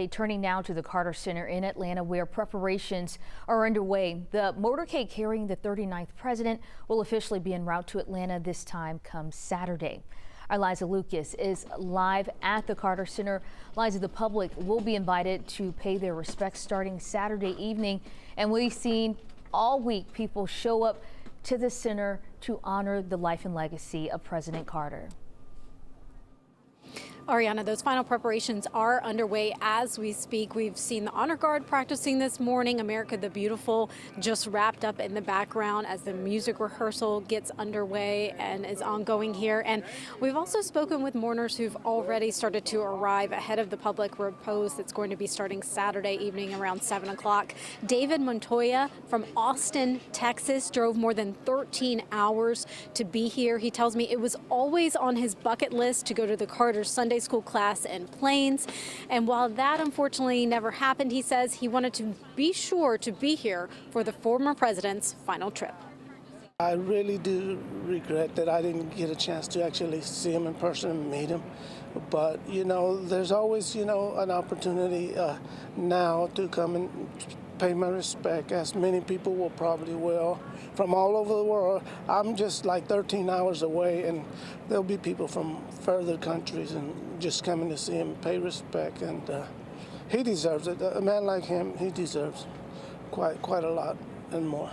Turning now to the Carter Center in Atlanta, where preparations are underway. The motorcade carrying the 39th president will officially be en route to Atlanta this time come Saturday. Our Liza Lucas is live at the Carter Center. Liza, the public will be invited to pay their respects starting Saturday evening, and we've seen all week people show up to the center to honor the life and legacy of President Carter. Ariana, those final preparations are underway as we speak. We've seen the Honor Guard practicing this morning. America the Beautiful just wrapped up in the background as the music rehearsal gets underway and is ongoing here. And we've also spoken with mourners who've already started to arrive ahead of the public repose that's going to be starting Saturday evening around 7 o'clock. David Montoya from Austin, Texas, drove more than 13 hours to be here. He tells me it was always on his bucket list to go to the Carter Sunday School class in Plains, and while that unfortunately never happened, he says he wanted to be sure to be here for the former president's final trip. I really do regret that I didn't get a chance to actually see him in person and meet him, but there's always an opportunity now to come and pay my respect, as many people will from all over the world. I'm just like 13 hours away, and there'll be people from further countries and just coming to see him, pay respect, and he deserves it. A man like him, he deserves quite a lot and more.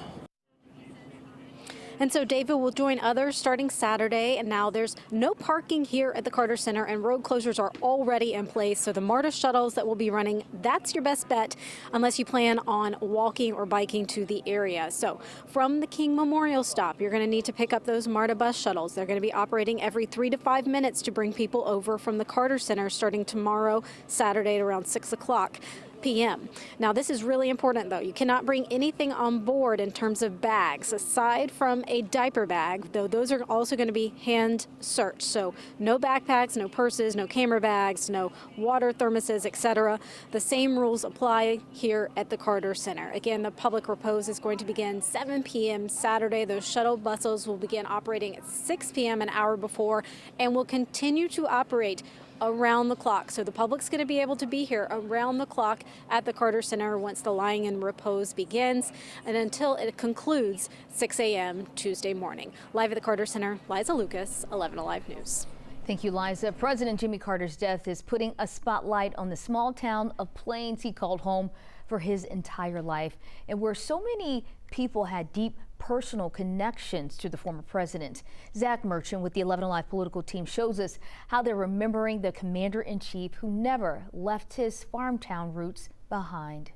And so David will join others starting Saturday, and now there's no parking here at the Carter Center, and road closures are already in place. So the MARTA shuttles that will be running, that's your best bet unless you plan on walking or biking to the area. So from the King Memorial stop, you're going to need to pick up those MARTA bus shuttles. They're going to be operating every 3 to 5 minutes to bring people over from the Carter Center starting tomorrow, Saturday at around 6 o'clock. p.m. Now, this is really important, though. You cannot bring anything on board in terms of bags, aside from a diaper bag, though those are also going to be hand searched. So no backpacks, no purses, no camera bags, no water thermoses, etc. The same rules apply here at the Carter Center. Again, the public repose is going to begin 7 p.m. Saturday. Those shuttle buses will begin operating at 6 p.m. an hour before and will continue to operate around the clock. So the public's going to be able to be here around the clock at the Carter Center once the lying in repose begins and until it concludes 6 a.m. Tuesday morning. Live at the Carter Center, Liza Lucas, 11 Alive News. Thank you, Liza. President Jimmy Carter's death is putting a spotlight on the small town of Plains he called home for his entire life, and where so many people had deep personal connections to the former president. Zach Merchant with the 11 Alive political team shows us how they're remembering the commander-in-chief who never left his farm town roots behind.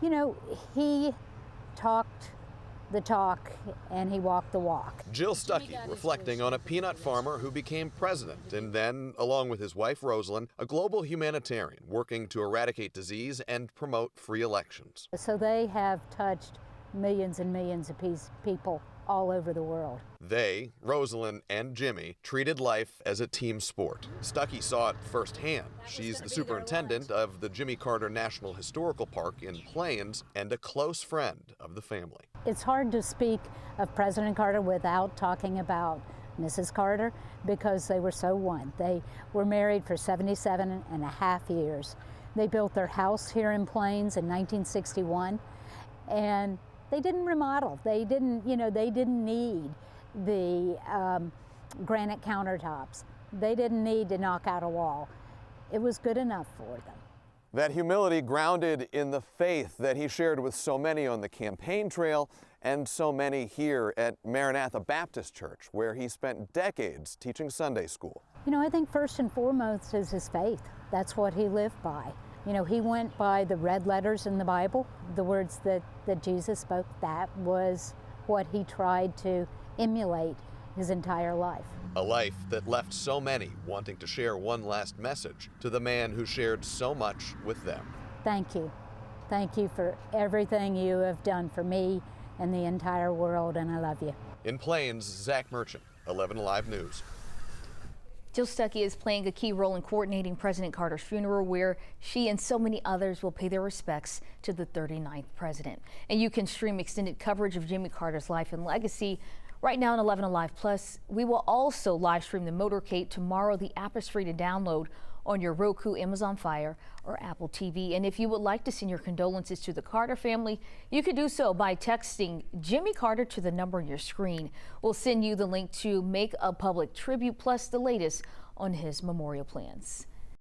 You know, he talked the talk and he walked the walk. Jill Stuckey reflecting on a peanut farmer who became president and then, along with his wife Rosalind, a global humanitarian working to eradicate disease and promote free elections. So they have touched millions and millions of people all over the world. They, Rosalind and Jimmy, treated life as a team sport. Stuckey saw it firsthand. She's the superintendent of the Jimmy Carter National Historical Park in Plains and a close friend of the family. It's hard to speak of President Carter without talking about Mrs. Carter because they were so one. They were married for 77 and a half years. They built their house here in Plains in 1961, and they didn't remodel. They didn't need the granite countertops. They didn't need to knock out a wall. It was good enough for them. That humility grounded in the faith that he shared with so many on the campaign trail and so many here at Maranatha Baptist Church, where he spent decades teaching Sunday school. You know, I think first and foremost is his faith. That's what he lived by. You know, he went by the red letters in the Bible, the words that Jesus spoke. That was what he tried to emulate his entire life. A life that left so many wanting to share one last message to the man who shared so much with them. Thank you. Thank you for everything you have done for me and the entire world, and I love you. In Plains, Zach Merchant, 11 Alive News. Jill Stuckey is playing a key role in coordinating President Carter's funeral, where she and so many others will pay their respects to the 39th president. And you can stream extended coverage of Jimmy Carter's life and legacy right now on 11 Alive Plus. We will also live stream the motorcade tomorrow. The app is free to download on your Roku, Amazon Fire, or Apple TV. And if you would like to send your condolences to the Carter family, you can do so by texting Jimmy Carter to the number on your screen. We'll send you the link to make a public tribute plus the latest on his memorial plans.